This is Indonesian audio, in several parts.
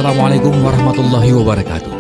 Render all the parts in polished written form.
Assalamualaikum warahmatullahi wabarakatuh.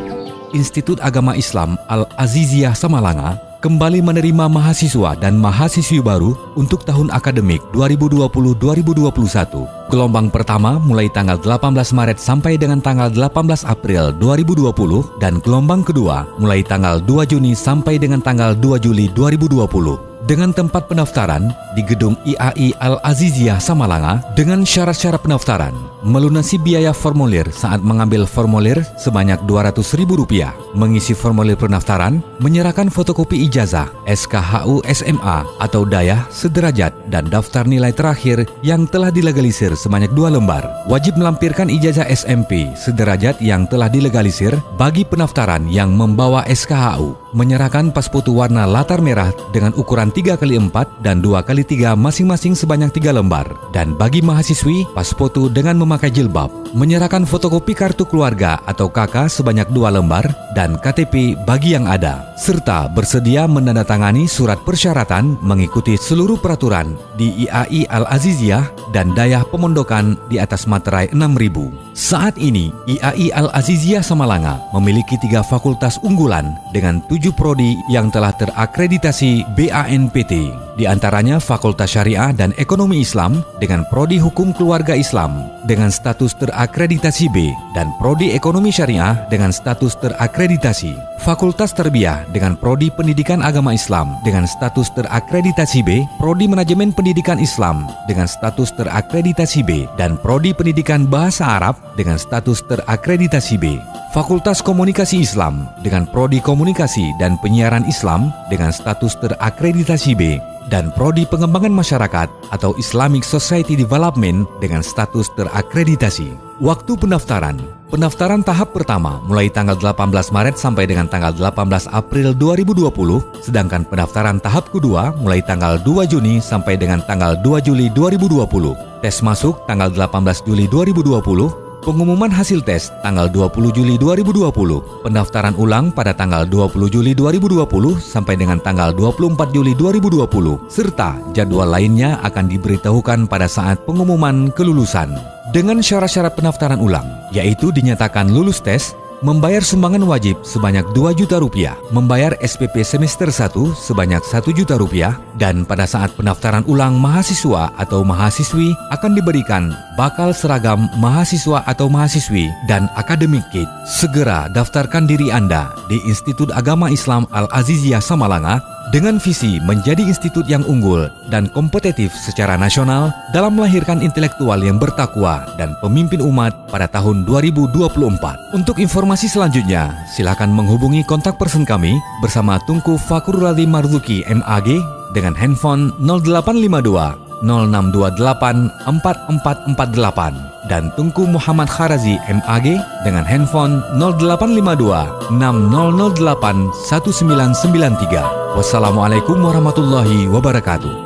Institut Agama Islam Al-Aziziyah Samalanga kembali menerima mahasiswa dan mahasiswi baru untuk tahun akademik 2020-2021. Gelombang pertama mulai tanggal 18 Maret sampai dengan tanggal 18 April 2020 dan gelombang kedua mulai tanggal 2 Juni sampai dengan tanggal 2 Juli 2020. Dengan tempat pendaftaran di Gedung IAI Al-Aziziyah Samalanga dengan syarat-syarat pendaftaran, melunasi biaya formulir saat mengambil formulir sebanyak Rp200.000, mengisi formulir pendaftaran, menyerahkan fotokopi ijazah, SKHU SMA atau dayah sederajat dan daftar nilai terakhir yang telah dilegalisir sebanyak 2 lembar. Wajib melampirkan ijazah SMP sederajat yang telah dilegalisir bagi pendaftaran yang membawa SKHU, menyerahkan pas foto warna latar merah dengan ukuran 3x4 dan 2x3 masing-masing sebanyak 3 lembar. Dan bagi mahasiswi, pas foto dengan memakai jilbab, menyerahkan fotokopi kartu keluarga atau KK sebanyak 2 lembar dan KTP bagi yang ada, serta bersedia menandatangani surat persyaratan mengikuti seluruh peraturan di IAI Al-Aziziyah dan dayah pemondokan di atas materai 6.000. Saat ini, IAI Al-Aziziyah Samalanga memiliki 3 fakultas unggulan dengan 7 prodi yang telah terakreditasi BANPT. Di antaranya Fakultas Syariah dan Ekonomi Islam dengan Prodi Hukum Keluarga Islam dengan status terakreditasi B dan Prodi Ekonomi Syariah dengan status terakreditasi. Fakultas Tarbiyah dengan Prodi Pendidikan Agama Islam dengan status terakreditasi B, Prodi Manajemen Pendidikan Islam dengan status terakreditasi B, dan Prodi Pendidikan Bahasa Arab dengan status terakreditasi B. Fakultas Komunikasi Islam dengan Prodi Komunikasi dan Penyiaran Islam dengan status terakreditasi B, dan Prodi Pengembangan Masyarakat atau Islamic Society Development dengan status terakreditasi. Waktu pendaftaran. Pendaftaran tahap pertama mulai tanggal 18 Maret sampai dengan tanggal 18 April 2020, sedangkan pendaftaran tahap kedua mulai tanggal 2 Juni sampai dengan tanggal 2 Juli 2020. Tes masuk tanggal 18 Juli 2020. Pengumuman hasil tes tanggal 20 Juli 2020, pendaftaran ulang pada tanggal 20 Juli 2020 sampai dengan tanggal 24 Juli 2020, serta jadwal lainnya akan diberitahukan pada saat pengumuman kelulusan. Dengan syarat-syarat pendaftaran ulang, yaitu dinyatakan lulus tes, membayar sumbangan wajib sebanyak Rp2 juta, membayar SPP semester 1 sebanyak Rp1 juta, dan pada saat pendaftaran ulang mahasiswa atau mahasiswi akan diberikan bakal seragam mahasiswa atau mahasiswi dan akademik kit. Segera daftarkan diri Anda di Institut Agama Islam Al-Aziziyah Samalanga dengan visi menjadi institut yang unggul dan kompetitif secara nasional dalam melahirkan intelektual yang bertakwa dan pemimpin umat pada tahun 2024. Untuk informasi selanjutnya, silakan menghubungi kontak person kami bersama Tunku Fakruladzim Marzuki MAG dengan handphone 0852 0628 4448 dan Tunku Muhammad Kharazi MAG dengan handphone 0852 6008 1993. Wassalamualaikum warahmatullahi wabarakatuh.